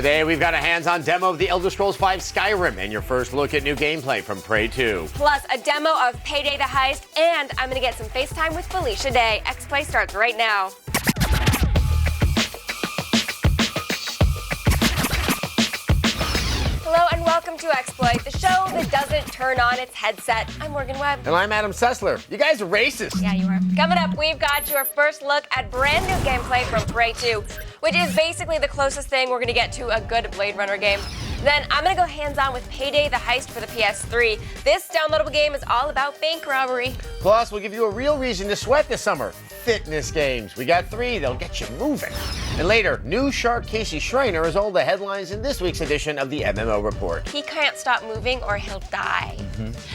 Today we've got a hands-on demo of the Elder Scrolls V Skyrim and your first look at new gameplay from Prey 2. Plus a demo of Payday the Heist, and I'm gonna get some FaceTime with Felicia Day. X-Play starts right now. Hello and welcome to Exploit, the show that doesn't turn on its headset. I'm Morgan Webb. And I'm Adam Sessler. You guys are racist. Yeah, you are. Coming up, we've got your first look at brand new gameplay from Prey 2, which is basically the closest thing we're gonna get to a good Blade Runner game. Then I'm gonna go hands-on with Payday the Heist for the PS3. This downloadable game is all about bank robbery. Plus, we'll give you a real reason to sweat this summer. Fitness games. We got 3, they'll get you moving. And later, new shark Casey Schreiner is all the headlines in this week's edition of the MMO Report. He can't stop moving or he'll die.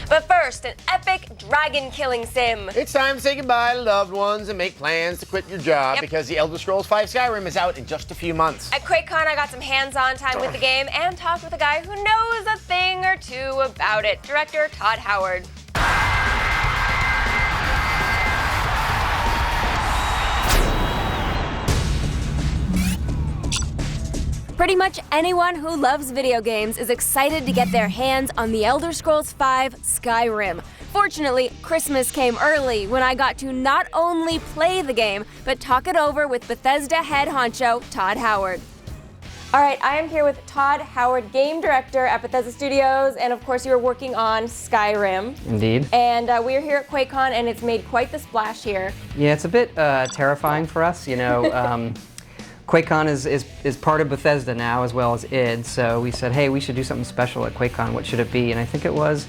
But first, an epic dragon killing sim. It's time to say goodbye to loved ones and make plans to quit your job because the Elder Scrolls V Skyrim is out in just a few months. At QuakeCon, I got some hands-on time with the game and talked with a guy who knows a thing or two about it, director Todd Howard. Pretty much anyone who loves video games is excited to get their hands on the Elder Scrolls V Skyrim. Fortunately, Christmas came early when I got to not only play the game, but talk it over with Bethesda head honcho Todd Howard. All right, I am here with Todd Howard, game director at Bethesda Studios, and of course you are working on Skyrim. Indeed. And we are here at QuakeCon, and it's made quite the splash here. Yeah, it's a bit terrifying for us, you know. QuakeCon is part of Bethesda now, as well as id, so we said, hey, we should do something special at QuakeCon. What should it be? And I think it was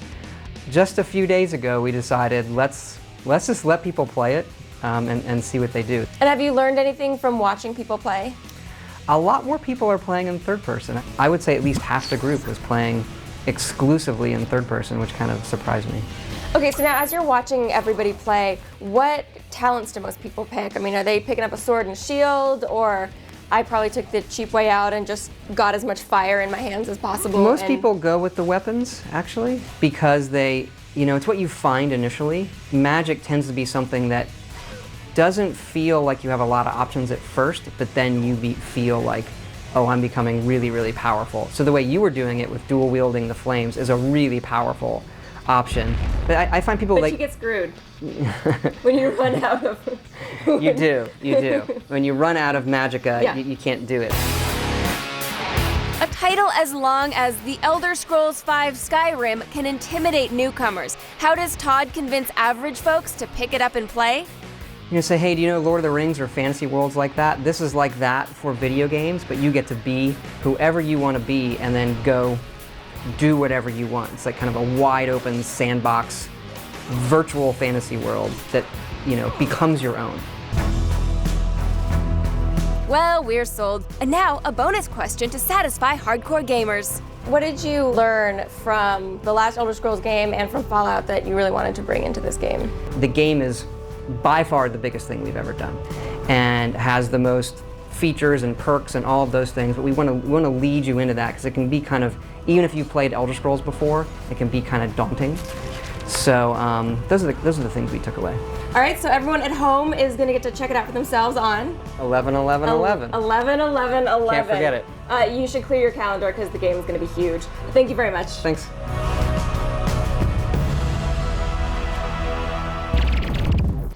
just a few days ago we decided let's just let people play it and see what they do. And have you learned anything from watching people play? A lot more people are playing in third person. I would say at least half the group was playing exclusively in third person, which kind of surprised me. Okay, so now as you're watching everybody play, what talents do most people pick? I mean, are they picking up a sword and shield, or I probably took the cheap way out and just got as much fire in my hands as possible? Most people go with the weapons, actually, because they, you know, it's what you find initially. Magic tends to be something that doesn't feel like you have a lot of options at first, but then you feel like, oh, I'm becoming really, really powerful. So the way you were doing it with dual wielding the flames is a really powerful option. But I find people like... But you get screwed when you run out of... You do. When you run out of magicka, yeah. you can't do it. A title as long as The Elder Scrolls V Skyrim can intimidate newcomers. How does Todd convince average folks to pick it up and play? You say, hey, do you know Lord of the Rings or fantasy worlds like that? This is like that for video games, but you get to be whoever you want to be and then go do whatever you want. It's like kind of a wide open sandbox virtual fantasy world that, you know, becomes your own. Well, we're sold. And now a bonus question to satisfy hardcore gamers. What did you learn from the last Elder Scrolls game and from Fallout that you really wanted to bring into this game? The game is by far the biggest thing we've ever done and has the most features and perks and all of those things, but we want to lead you into that because it can be kind of, even if you've played Elder Scrolls before, it can be kind of daunting. So those are the things we took away. All right, so everyone at home is going to get to check it out for themselves on 11/11/11. 11/11/11. Can't forget it. You should clear your calendar because the game is going to be huge. Thank you very much. Thanks.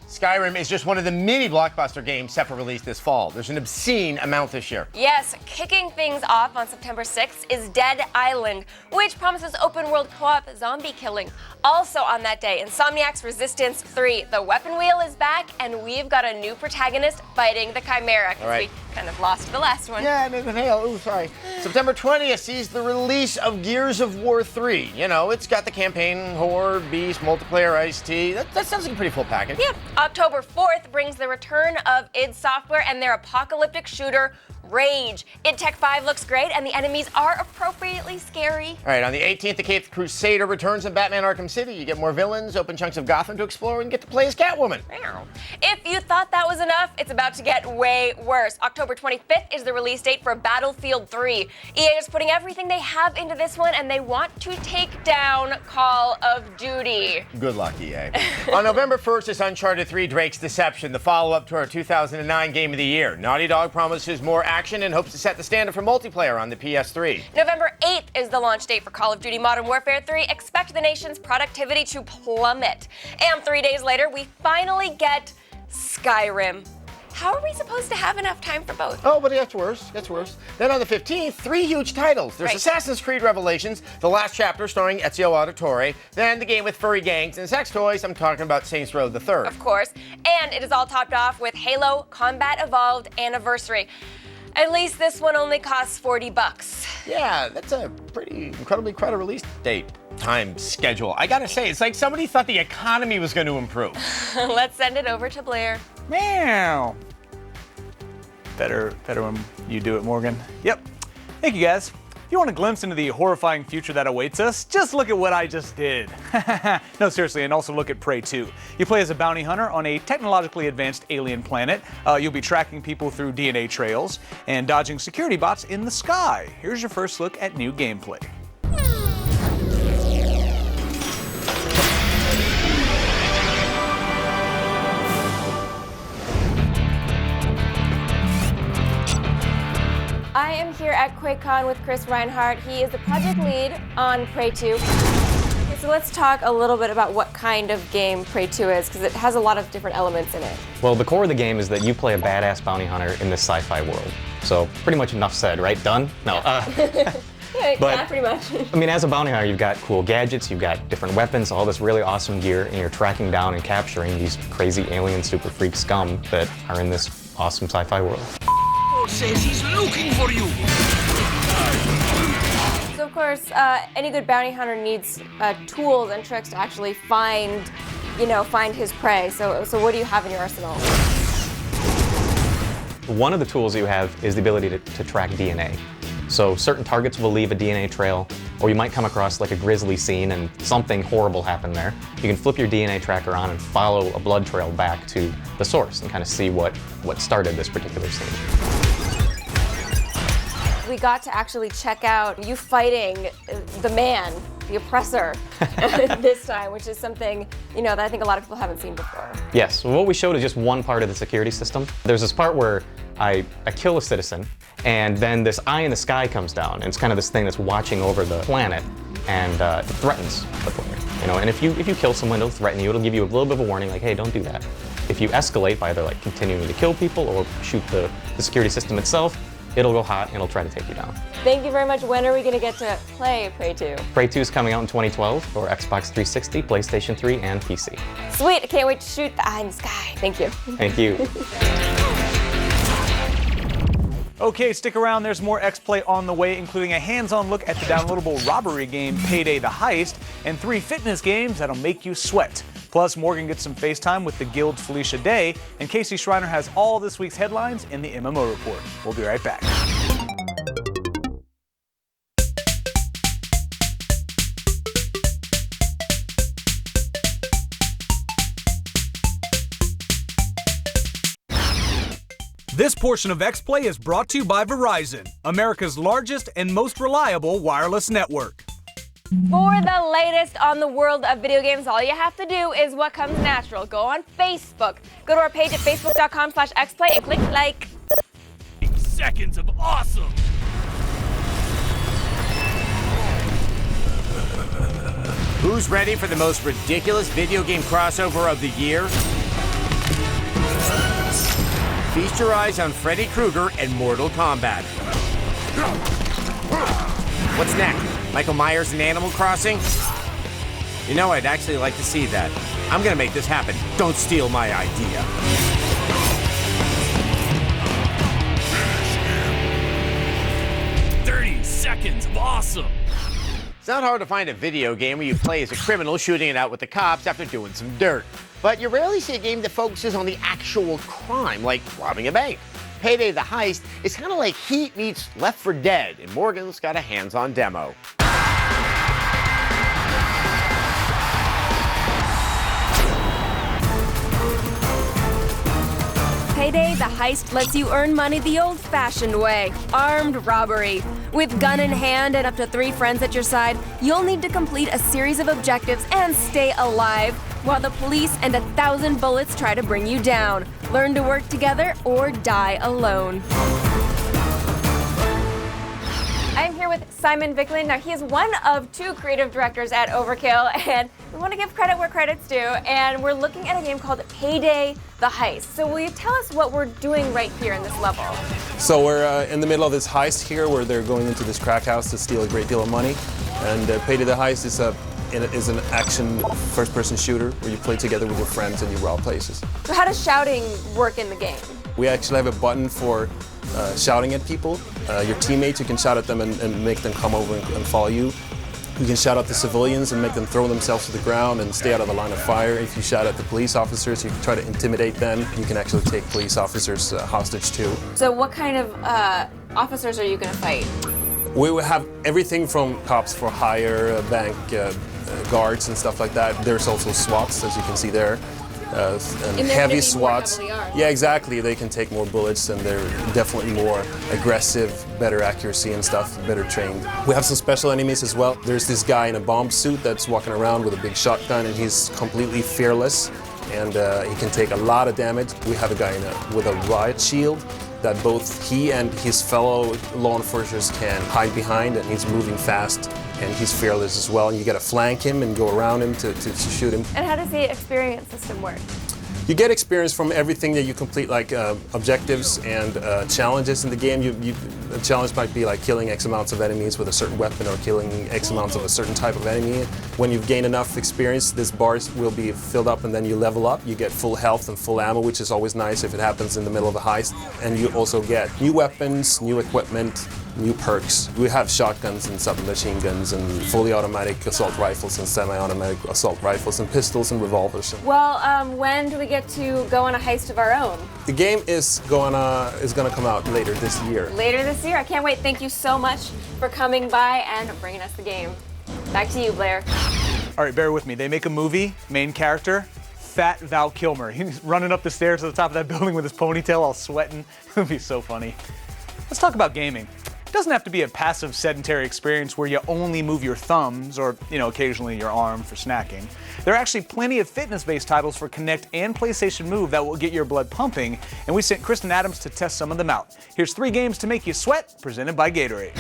Skyrim is just one of the many blockbuster games set for release this fall. There's an obscene amount this year. Yes, kicking things off on September 6th is Dead Island, which promises open world co-op zombie killing. Also on that day, Insomniac's Resistance 3. The weapon wheel is back, and we've got a new protagonist fighting the Chimera, because we kind of lost the last one. Yeah, Nathan Hale. Ooh, sorry. September 20th sees the release of Gears of War 3. You know, it's got the campaign, Horde, Beast, multiplayer, Ice-T. That sounds like a pretty full package. Yeah. October 4th brings the return of id Software and their apocalyptic shooter, Rage. id Tech 5 looks great, and the enemies are appropriately scary. All right, on the 18th, the Caped Crusader returns in Batman Arkham City. You get more villains, open chunks of Gotham to explore, and get to play as Catwoman. If you thought that was enough, it's about to get way worse. October 25th is the release date for Battlefield 3. EA is putting everything they have into this one, and they want to take down Call of Duty. Good luck, EA. On November 1st is Uncharted 3 Drake's Deception, the follow-up to our 2009 Game of the Year. Naughty Dog promises more action and hopes to set the standard for multiplayer on the PS3. November 8th is the launch date for Call of Duty Modern Warfare 3. Expect the nation's productivity to plummet. And 3 days later, we finally get Skyrim. How are we supposed to have enough time for both? Oh, but it gets worse. Gets worse. Then on the 15th, 3 huge titles. There's Assassin's Creed Revelations, the last chapter starring Ezio Auditore, then the game with furry gangs and sex toys. I'm talking about Saints Row the Third. Of course. And it is all topped off with Halo Combat Evolved Anniversary. At least this one only costs $40. Yeah, that's a pretty incredibly crowded release date. Time schedule. I gotta say, it's like somebody thought the economy was going to improve. Let's send it over to Blair. Meow. Better when you do it, Morgan. Yep. Thank you, guys. If you want a glimpse into the horrifying future that awaits us, just look at what I just did. No, seriously, and also look at Prey 2. You play as a bounty hunter on a technologically advanced alien planet. You'll be tracking people through DNA trails and dodging security bots in the sky. Here's your first look at new gameplay. I am here at QuakeCon with Chris Reinhardt. He is the project lead on Prey 2. Okay, so let's talk a little bit about what kind of game Prey 2 is, because it has a lot of different elements in it. Well, the core of the game is that you play a badass bounty hunter in this sci-fi world. So pretty much enough said, right? Done? No. Yeah, pretty much. I mean, as a bounty hunter, you've got cool gadgets, you've got different weapons, all this really awesome gear, and you're tracking down and capturing these crazy alien super freak scum that are in this awesome sci-fi world. Says he's looking for you. So of course, any good bounty hunter needs tools and tricks to actually find his prey. So what do you have in your arsenal? One of the tools you have is the ability to track DNA. So certain targets will leave a DNA trail, or you might come across like a grisly scene and something horrible happened there. You can flip your DNA tracker on and follow a blood trail back to the source and kind of see what started this particular scene. We got to actually check out you fighting the man, the oppressor, this time, which is something that I think a lot of people haven't seen before. Yes, well, what we showed is just one part of the security system. There's this part where I kill a citizen, and then this eye in the sky comes down, and it's kind of this thing that's watching over the planet, and it threatens the player. And if you kill someone, it'll threaten you. It'll give you a little bit of a warning, like, hey, don't do that. If you escalate by either like continuing to kill people or shoot the security system itself, it'll go hot and it'll try to take you down. Thank you very much. When are we going to get to play Prey 2? Prey 2 is coming out in 2012 for Xbox 360, PlayStation 3, and PC. Sweet. I can't wait to shoot the eye in the sky. Thank you. Thank you. Okay, stick around. There's more X-Play on the way, including a hands-on look at the downloadable robbery game Payday the Heist, and 3 fitness games that'll make you sweat. Plus, Morgan gets some FaceTime with the Guild's Felicia Day, and Casey Schreiner has all this week's headlines in the MMO Report. We'll be right back. This portion of X-Play is brought to you by Verizon, America's largest and most reliable wireless network. For the latest on the world of video games, all you have to do is what comes natural. Go on Facebook. Go to our page at facebook.com/xplay and click like. Seconds of awesome. Who's ready for the most ridiculous video game crossover of the year? Feast your eyes on Freddy Krueger and Mortal Kombat. What's next? Michael Myers and Animal Crossing? I'd actually like to see that. I'm gonna make this happen. Don't steal my idea. Seconds of awesome. It's not hard to find a video game where you play as a criminal shooting it out with the cops after doing some dirt. But you rarely see a game that focuses on the actual crime, like robbing a bank. Payday the Heist is kind of like Heat meets Left 4 Dead, and Morgan's got a hands-on demo. Payday the Heist lets you earn money the old-fashioned way, armed robbery. With gun in hand and up to 3 friends at your side, you'll need to complete a series of objectives and stay alive, while the police and 1,000 bullets try to bring you down. Learn to work together or die alone. I'm here with Simon Vicklin. Now, he is one of 2 creative directors at Overkill, and we want to give credit where credit's due, and we're looking at a game called Payday, the Heist. So will you tell us what we're doing right here in this level? So we're in the middle of this heist here where they're going into this crack house to steal a great deal of money. And Payday the Heist is an action first-person shooter where you play together with your friends and you rob places. So how does shouting work in the game? We actually have a button for shouting at people. Your teammates, you can shout at them and make them come over and follow you. You can shout at the civilians and make them throw themselves to the ground and stay out of the line of fire. If you shout at the police officers, you can try to intimidate them. You can actually take police officers hostage too. So what kind of officers are you going to fight? We will have everything from cops for hire, bank guards and stuff like that. There's also SWATs, as you can see there. And heavy SWATs. Yeah, exactly. They can take more bullets and they're definitely more aggressive, better accuracy and stuff, better trained. We have some special enemies as well. There's this guy in a bomb suit that's walking around with a big shotgun and he's completely fearless and he can take a lot of damage. We have a guy with a riot shield that both he and his fellow law enforcers can hide behind, and he's moving fast and he's fearless as well. And you gotta flank him and go around him to shoot him. And how does the experience system work? You get experience from everything that you complete, like objectives and challenges in the game. A challenge might be like killing X amounts of enemies with a certain weapon or killing X amounts of a certain type of enemy. When you've gained enough experience, this bar will be filled up and then you level up. You get full health and full ammo, which is always nice if it happens in the middle of a heist. And you also get new weapons, new equipment, new perks. We have shotguns and submachine guns and fully automatic assault rifles and semi-automatic assault rifles and pistols and revolvers. Well, when do we get to go on a heist of our own? The game is gonna come out later this year. Later this year. I can't wait. Thank you so much for coming by and bringing us the game. Back to you, Blair. All right, bear with me. They make a movie, main character, fat Val Kilmer. He's running up the stairs to the top of that building with his ponytail all sweating. It would be so funny. Let's talk about gaming. It doesn't have to be a passive sedentary experience where you only move your thumbs or, occasionally your arm for snacking. There are actually plenty of fitness-based titles for Kinect and PlayStation Move that will get your blood pumping, and we sent Kristen Adams to test some of them out. Here's 3 games to make you sweat, presented by Gatorade.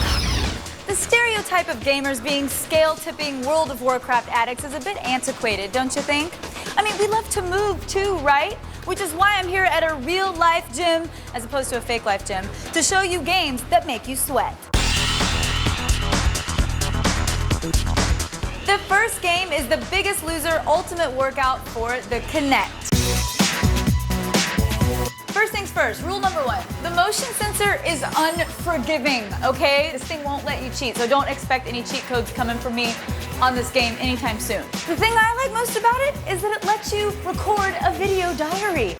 The stereotype of gamers being scale-tipping World of Warcraft addicts is a bit antiquated, don't you think? I mean, we love to move too, right? Which is why I'm here at a real-life gym, as opposed to a fake-life gym, to show you games that make you sweat. The first game is the Biggest Loser Ultimate Workout for the Kinect. First things first, rule number 1. The motion sensor is unforgiving, okay? This thing won't let you cheat, so don't expect any cheat codes coming from me on this game anytime soon. The thing I like most about it is that it lets you record a video diary.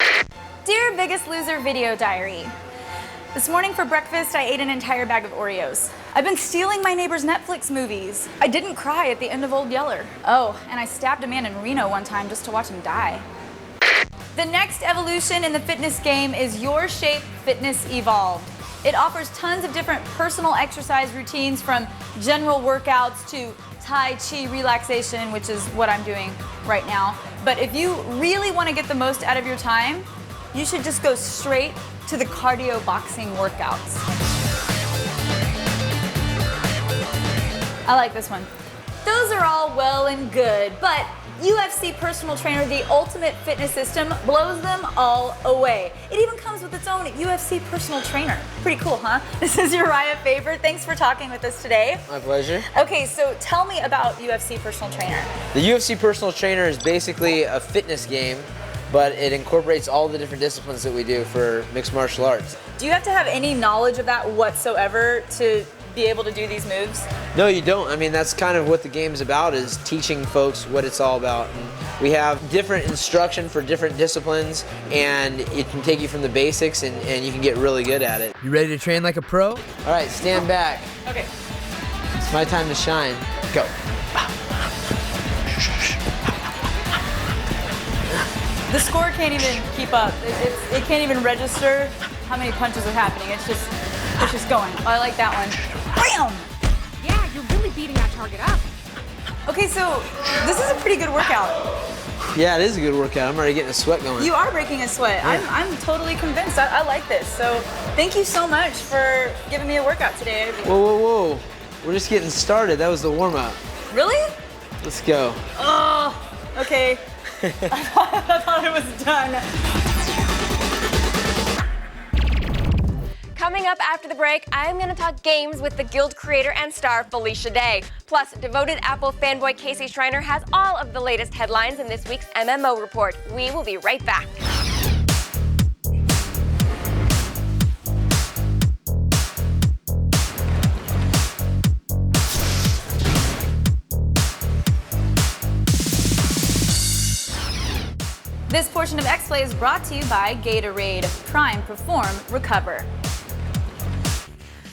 Dear Biggest Loser Video Diary, this morning for breakfast, I ate an entire bag of Oreos. I've been stealing my neighbor's Netflix movies. I didn't cry at the end of Old Yeller. Oh, and I stabbed a man in Reno one time just to watch him die. The next evolution in the fitness game is Your Shape Fitness Evolved. It offers tons of different personal exercise routines, from general workouts to Tai Chi relaxation, which is what I'm doing right now. But if you really want to get the most out of your time, you should just go straight to the cardio boxing workouts. I like this one. Those are all well and good, but UFC Personal Trainer, the ultimate fitness system, blows them all away. It even comes with its own UFC Personal Trainer. Pretty cool, huh? This is Uriah Faber. Thanks for talking with us today. My pleasure. Okay, so tell me about UFC Personal Trainer. The UFC Personal Trainer is basically a fitness game, but it incorporates all the different disciplines that we do for mixed martial arts. Do you have to have any knowledge of that whatsoever to be able to do these moves? No, you don't. I mean, that's kind of what the game's about, is teaching folks what it's all about. And we have different instruction for different disciplines, and it can take you from the basics and you can get really good at it. You ready to train like a pro? All right, stand back. Okay. It's my time to shine. Go. The score can't even keep up. It can't even register how many punches are happening. It's just going. Oh, I like that one. Bam! Yeah, you're really beating that target up. Okay, so this is a pretty good workout. Yeah, it is a good workout. I'm already getting a sweat going. You are breaking a sweat. Yeah. I'm totally convinced. I like this. So thank you so much for giving me a workout today. Whoa, whoa, whoa. We're just getting started. That was the warm-up. Really? Let's go. Oh, okay. I thought it was done. Coming up after the break, I'm going to talk games with the Guild creator and star Felicia Day. Plus, devoted Apple fanboy Casey Schreiner has all of the latest headlines in this week's MMO report. We will be right back. This portion of X-Play is brought to you by Gatorade. Prime, perform, recover.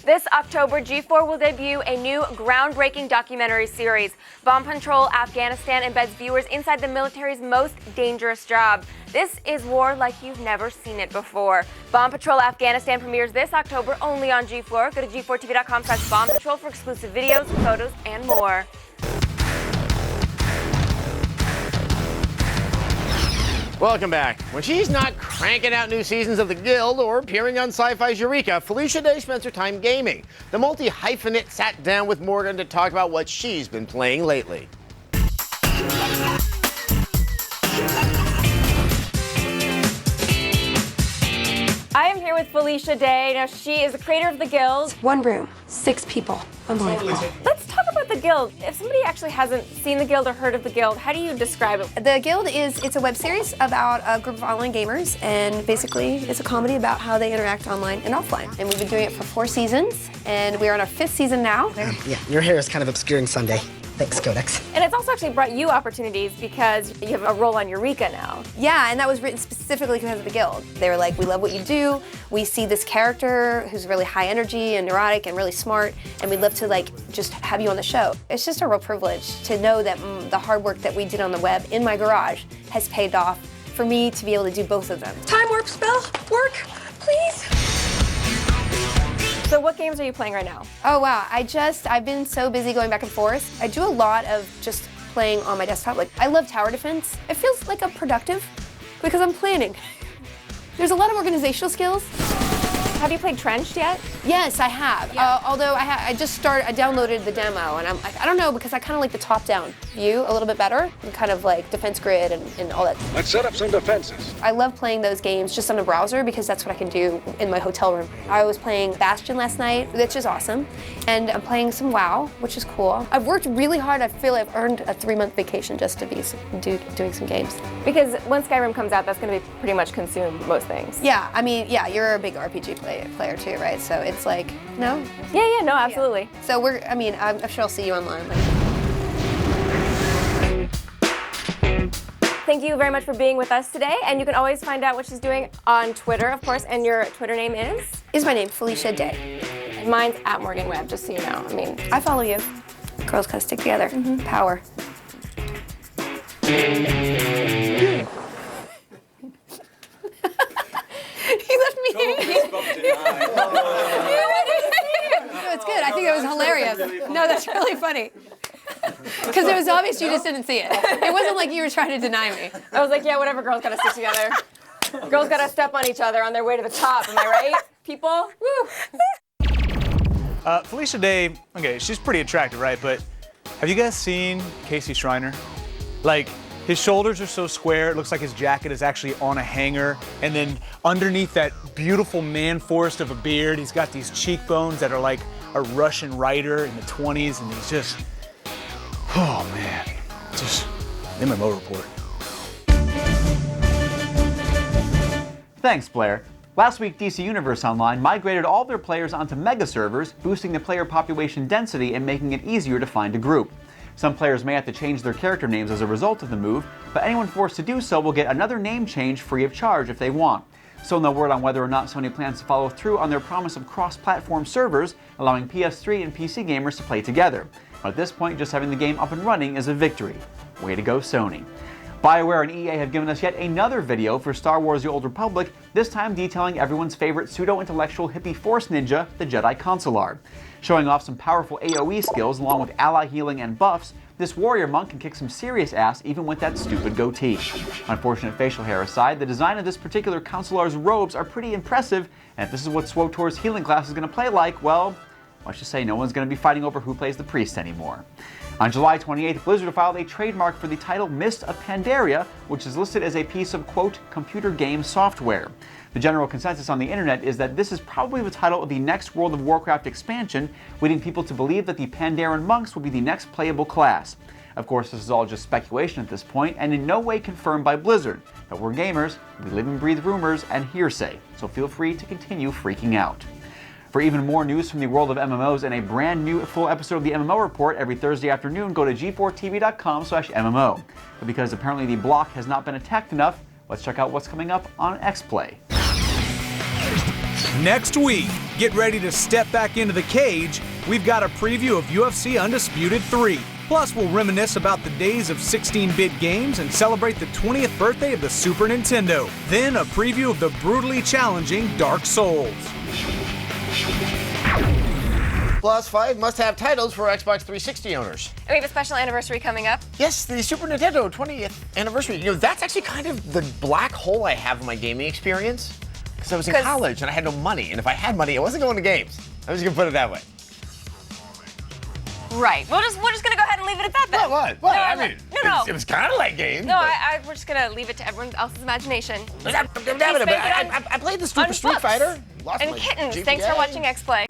This October, G4 will debut a new groundbreaking documentary series. Bomb Control Afghanistan embeds viewers inside the military's most dangerous job. This is war like you've never seen it before. Bomb Patrol Afghanistan premieres this October only on G4. Go to g4tv.com/Bomb Patrol for exclusive videos, photos, and more. Welcome back. When she's not cranking out new seasons of The Guild or appearing on Sci-Fi's Eureka, Felicia Day spends her time gaming. The multi-hyphenate sat down with Morgan to talk about what she's been playing lately. I am here with Felicia Day. Now, she is the creator of The Guild. One room, 6 people. Unbelievable. Let's talk about The Guild. If somebody actually hasn't seen The Guild or heard of The Guild, how do you describe it? The Guild it's a web series about a group of online gamers, and basically it's a comedy about how they interact online and offline. And we've been doing it for 4 seasons, and we're on our 5th season now. Yeah, your hair is kind of obscuring Sunday. Thanks, Codex. And it's also actually brought you opportunities because you have a role on Eureka now. Yeah, and that was written specifically because of The Guild. They were like, we love what you do. We see this character who's really high energy and neurotic and really smart, and we'd love to like just have you on the show. It's just a real privilege to know that the hard work that we did on the web in my garage has paid off for me to be able to do both of them. Time warp spell, work, please. So what games are you playing right now? Oh wow, I've been so busy going back and forth. I do a lot of just playing on my desktop. Like, I love tower defense. It feels like I'm productive because I'm planning. There's a lot of organizational skills. Have you played Trenched yet? Yes, I have. Yeah. Although I downloaded the demo, and I'm like, I don't know, because I kind of like the top-down view a little bit better, and kind of like defense grid and all that. Let's set up some defenses. I love playing those games just on a browser because that's what I can do in my hotel room. I was playing Bastion last night, which is awesome, and I'm playing some WoW, which is cool. I've worked really hard. I feel I've earned a 3-month vacation just to be doing some games. Because when Skyrim comes out, that's going to be pretty much consume most things. Yeah, I mean, yeah, you're a big RPG player too, right? So it's like, no? Yeah, no, absolutely. Yeah. So I'm sure I'll see you online. Thank you very much for being with us today, and you can always find out what she's doing on Twitter, of course, and your Twitter name is? Is my name Felicia Day. And mine's @MorganWebb, just so you know. I mean, I follow you. Girls gotta stick together. Mm-hmm. Power. He left me hanging. No, it's good. I think it was hilarious. No, that's really funny. Because it was obvious you just didn't see it. It wasn't like you were trying to deny me. I was like, yeah, whatever, girls gotta stick together. Girls gotta step on each other on their way to the top, am I right, people? Woo! Felicia Day, okay, she's pretty attractive, right? But have you guys seen Casey Schreiner? Like, his shoulders are so square, it looks like his jacket is actually on a hanger. And then underneath that beautiful man forest of a beard, he's got these cheekbones that are like a Russian writer in the 20s, and he's just, oh man, just MMO report. Thanks, Blair. Last week, DC Universe Online migrated all their players onto mega servers, boosting the player population density and making it easier to find a group. Some players may have to change their character names as a result of the move, but anyone forced to do so will get another name change free of charge if they want. Still no word on whether or not Sony plans to follow through on their promise of cross-platform servers, allowing PS3 and PC gamers to play together. But at this point, just having the game up and running is a victory. Way to go, Sony. BioWare and EA have given us yet another video for Star Wars The Old Republic, this time detailing everyone's favorite pseudo-intellectual hippie force ninja, the Jedi Consular. Showing off some powerful AoE skills along with ally healing and buffs, this warrior monk can kick some serious ass even with that stupid goatee. Unfortunate facial hair aside, the design of this particular Consular's robes are pretty impressive, and if this is what SWTOR's healing class is going to play like, well, let's just say no one's going to be fighting over who plays the priest anymore. On July 28th, Blizzard filed a trademark for the title Mist of Pandaria, which is listed as a piece of, quote, computer game software. The general consensus on the internet is that this is probably the title of the next World of Warcraft expansion, leading people to believe that the Pandaren monks will be the next playable class. Of course, this is all just speculation at this point, and in no way confirmed by Blizzard. But we're gamers, we live and breathe rumors and hearsay, so feel free to continue freaking out. For even more news from the world of MMOs and a brand new full episode of the MMO Report every Thursday afternoon, go to g4tv.com/MMO. But because apparently the block has not been attacked enough, let's check out what's coming up on XPlay. Next week, get ready to step back into the cage. We've got a preview of UFC Undisputed 3. Plus, we'll reminisce about the days of 16-bit games and celebrate the 20th birthday of the Super Nintendo. Then, a preview of the brutally challenging Dark Souls. Plus 5 must-have titles for Xbox 360 owners. And we have a special anniversary coming up. Yes, the Super Nintendo 20th anniversary. You know, that's actually kind of the black hole I have in my gaming experience. Because I was in college and I had no money. And if I had money, I wasn't going to games. I was going to put it that way. Right. We're just gonna go ahead and leave it at that then. What? No, I mean, no. It was kind of like games. No, we're just gonna leave it to everyone else's imagination. I played the Super Street Fighter. Lost and my kittens. GPS. Thanks for watching XPlay.